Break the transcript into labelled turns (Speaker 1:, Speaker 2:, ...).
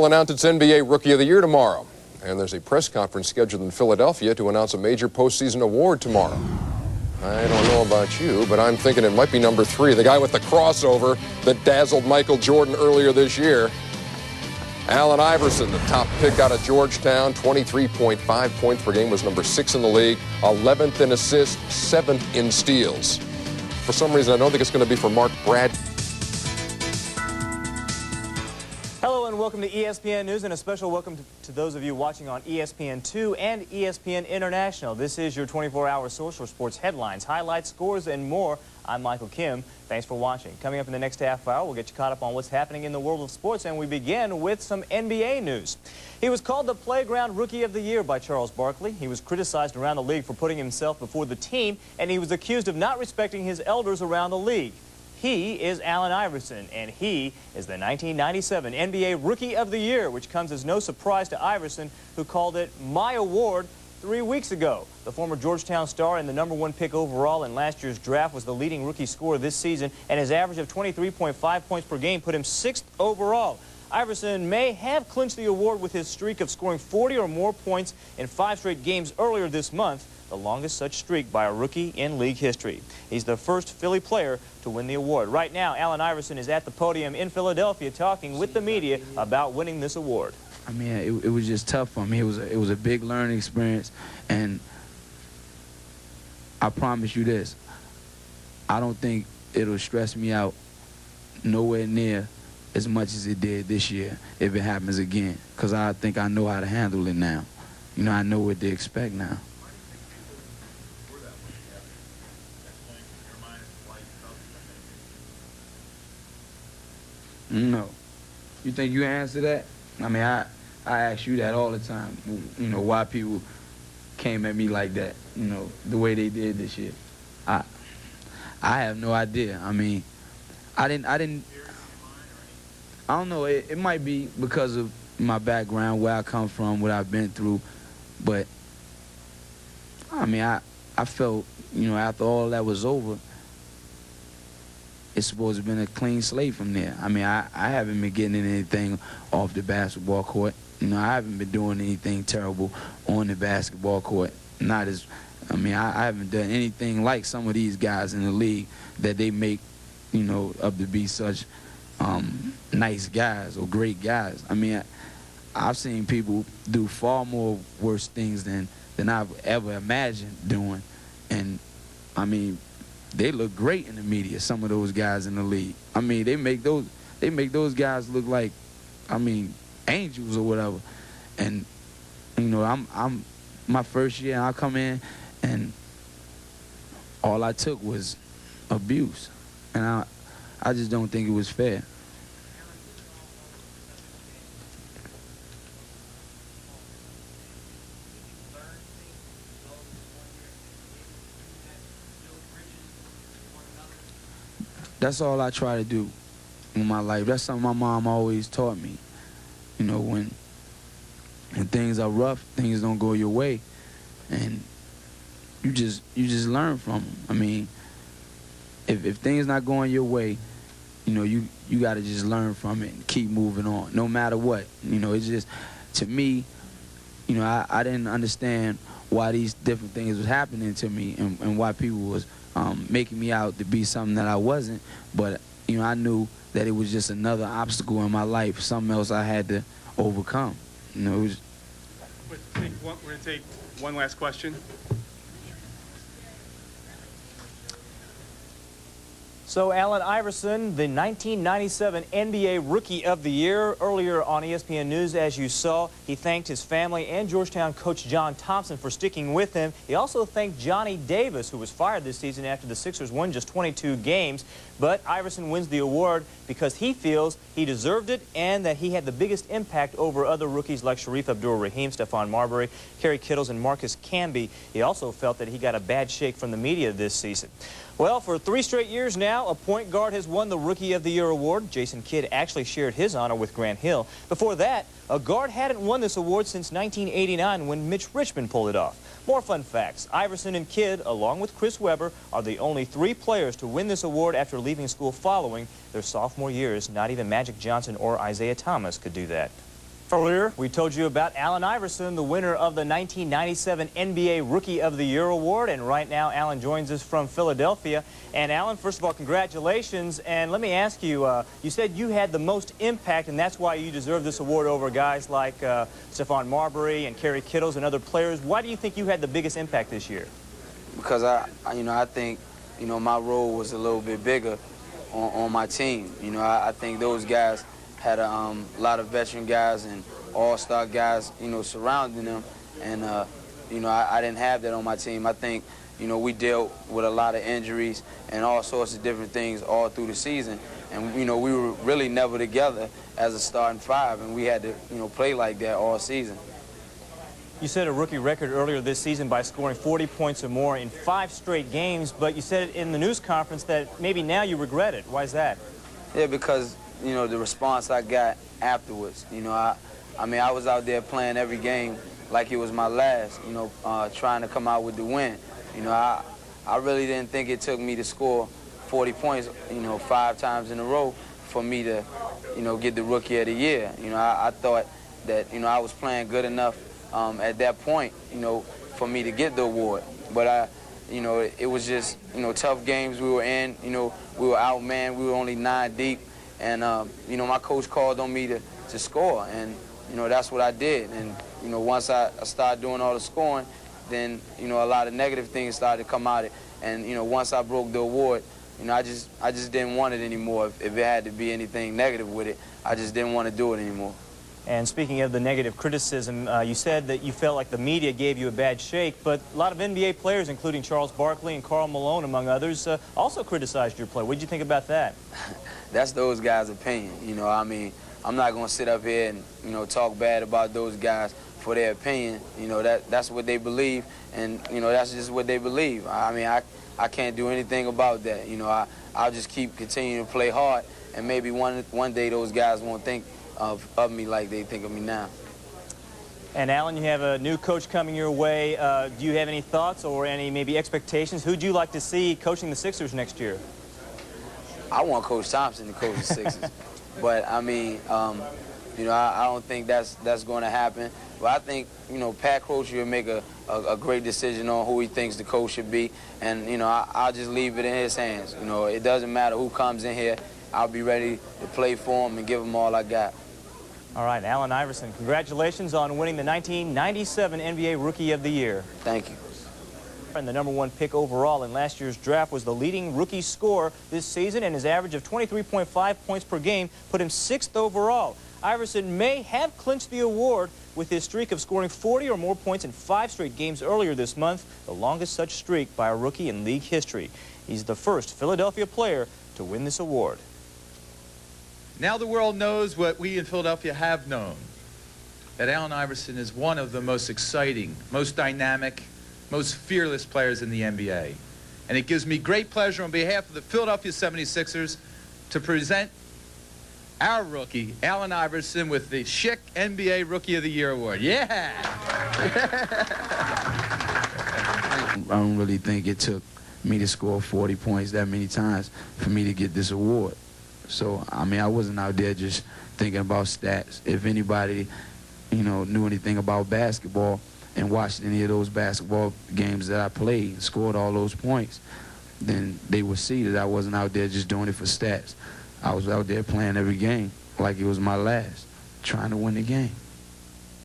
Speaker 1: will announce its NBA Rookie of the Year tomorrow. And there's a press conference scheduled in Philadelphia to announce a major postseason award tomorrow. I don't know about you, but I'm thinking it might be number 3, the guy with the crossover that dazzled Michael Jordan earlier this year. Allen Iverson, the top pick out of Georgetown, 23.5 points per game, was number 6 in the league, 11th in assists, 7th in steals. For some reason, I don't think it's going to be for Mark Brad.
Speaker 2: Hello and welcome to ESPN News, and a special welcome to those of you watching on ESPN2 and ESPN International. This is your 24-hour source for sports headlines, highlights, scores, and more. I'm Michael Kim. Thanks for watching. Coming up in the next half hour, we'll get you caught up on what's happening in the world of sports, and we begin with some NBA news. He was called the Playground Rookie of the Year by Charles Barkley. He was criticized around the league for putting himself before the team, and he was accused of not respecting his elders around the league. He is Allen Iverson, and he is the 1997 NBA Rookie of the Year, which comes as no surprise to Iverson, who called it my award 3 weeks ago. The former Georgetown star and the #1 pick overall in last year's draft was the leading rookie scorer this season, and his average of 23.5 points per game put him 6th overall. Iverson may have clinched the award with his streak of scoring 40 or more points in 5 straight games earlier this month, the longest such streak by a rookie in league history. He's the first Philly player to win the award. Right now, Allen Iverson is at the podium in Philadelphia talking with the media about winning this award.
Speaker 3: I mean, it was just tough for me. It was a big learning experience, and I promise you this, I don't think it'll stress me out nowhere near as much as it did this year if it happens again, because I think I know how to handle it now. You know, I know what to expect now. No. You think you answer that? I mean, I ask you that all the time. You know, why people came at me like that, you know, the way they did this year. I have no idea. I mean, I don't know. It might be because of my background, where I come from, what I've been through. But, I mean, I felt, you know, after all that was over, it's supposed to have been a clean slate from there. I mean, I haven't been getting anything off the basketball court. You know, I haven't been doing anything terrible on the basketball court. Not as, I mean, I haven't done anything like some of these guys in the league that they make, you know, up to be such nice guys or great guys. I mean, I've seen people do far more worse things than I've ever imagined doing. And, I mean, they look great in the media, some of those guys in the league. I mean, they make those guys look like, I mean, angels or whatever. And, you know, I'm my first year, and I come in, and all I took was abuse. And I just don't think it was fair. That's all I try to do in my life. That's something my mom always taught me. You know, when things are rough, things don't go your way, and you just learn from them. I mean, if things not going your way, you know, you got to just learn from it and keep moving on, no matter what. You know, it's just, to me, you know, I didn't understand why these different things was happening to me, and why people was making me out to be something that I wasn't. But, you know, I knew that it was just another obstacle in my life, something else I had to overcome. You know, it was...
Speaker 4: We're going to take one last question.
Speaker 2: So Allen Iverson, the 1997 NBA Rookie of the Year. Earlier on ESPN News, as you saw, he thanked his family and Georgetown coach John Thompson for sticking with him. He also thanked Johnny Davis, who was fired this season after the Sixers won just 22 games. But Iverson wins the award because he feels he deserved it and that he had the biggest impact over other rookies like Shareef Abdur-Rahim, Stephon Marbury, Kerry Kittles, and Marcus Camby. He also felt that he got a bad shake from the media this season. Well, for 3 straight years now, a point guard has won the Rookie of the Year award. Jason Kidd actually shared his honor with Grant Hill. Before that, a guard hadn't won this award since 1989 when Mitch Richmond pulled it off. More fun facts. Iverson and Kidd, along with Chris Webber, are the only 3 players to win this award after leaving school following their sophomore years. Not even Magic Johnson or Isaiah Thomas could do that. Earlier, we told you about Allen Iverson, the winner of the 1997 NBA Rookie of the Year award. And right now, Allen joins us from Philadelphia. And Allen, first of all, congratulations. And let me ask you, you said you had the most impact, and that's why you deserve this award over guys like Stephon Marbury and Kerry Kittles and other players. Why do you think you had the biggest impact this year?
Speaker 3: Because I think, my role was a little bit bigger on my team. I think those guys had a lot of veteran guys and all-star guys, surrounding them. And, I didn't have that on my team. I think, we dealt with a lot of injuries and all sorts of different things all through the season. And, we were really never together as a starting five, and we had to, play like that all season.
Speaker 2: You set a rookie record earlier this season by scoring 40 points or more in 5 straight games, but you said in the news conference that maybe now you regret it. Why is that?
Speaker 3: Yeah, because the response I got afterwards. I mean, I was out there playing every game like it was my last, trying to come out with the win. I really didn't think it took me to score 40 points, 5 times in a row for me to, get the Rookie of the Year. I thought that, I was playing good enough at that point, for me to get the award. But it was just, tough games we were in. We were outmanned. We were only 9 deep. And, my coach called on me to score, and, that's what I did. And, once I started doing all the scoring, then, a lot of negative things started to come out. And, once I broke the award, I just didn't want it anymore. If it had to be anything negative with it, I just didn't want to do it anymore.
Speaker 2: And speaking of the negative criticism, you said that you felt like the media gave you a bad shake, but a lot of NBA players, including Charles Barkley and Karl Malone, among others, also criticized your play. What did you think about that?
Speaker 3: That's those guys' opinion. I mean, I'm not going to sit up here and, talk bad about those guys for their opinion. That's what they believe, and, that's just what they believe. I mean, I can't do anything about that. I'll just keep continuing to play hard, and maybe one day those guys won't think of me like they think of me now.
Speaker 2: And Allen, you have a new coach coming your way. Do you have any thoughts or any maybe expectations? Who'd you like to see coaching the Sixers next year?
Speaker 3: I want Coach Thompson to coach the Sixers. But, I mean, I don't think that's going to happen. But I think, Pat Croce will make a great decision on who he thinks the coach should be. And, I'll just leave it in his hands. It doesn't matter who comes in here. I'll be ready to play for him and give him all I got.
Speaker 2: All right, Allen Iverson, congratulations on winning the 1997 NBA Rookie of the Year.
Speaker 3: Thank you.
Speaker 2: And the #1 pick overall in last year's draft was the leading rookie scorer this season, and his average of 23.5 points per game put him 6th overall. Iverson may have clinched the award with his streak of scoring 40 or more points in 5 straight games earlier this month, the longest such streak by a rookie in league history. He's the first Philadelphia player to win this award.
Speaker 5: Now the world knows what we in Philadelphia have known, that Allen Iverson is one of the most exciting, most dynamic, most fearless players in the NBA. And it gives me great pleasure on behalf of the Philadelphia 76ers to present our rookie, Allen Iverson, with the Schick NBA Rookie of the Year award. Yeah!
Speaker 3: I don't really think it took me to score 40 points that many times for me to get this award. So, I mean, I wasn't out there just thinking about stats. If anybody, knew anything about basketball and watched any of those basketball games that I played and scored all those points, then they would see that I wasn't out there just doing it for stats. I was out there playing every game like it was my last, trying to win the game.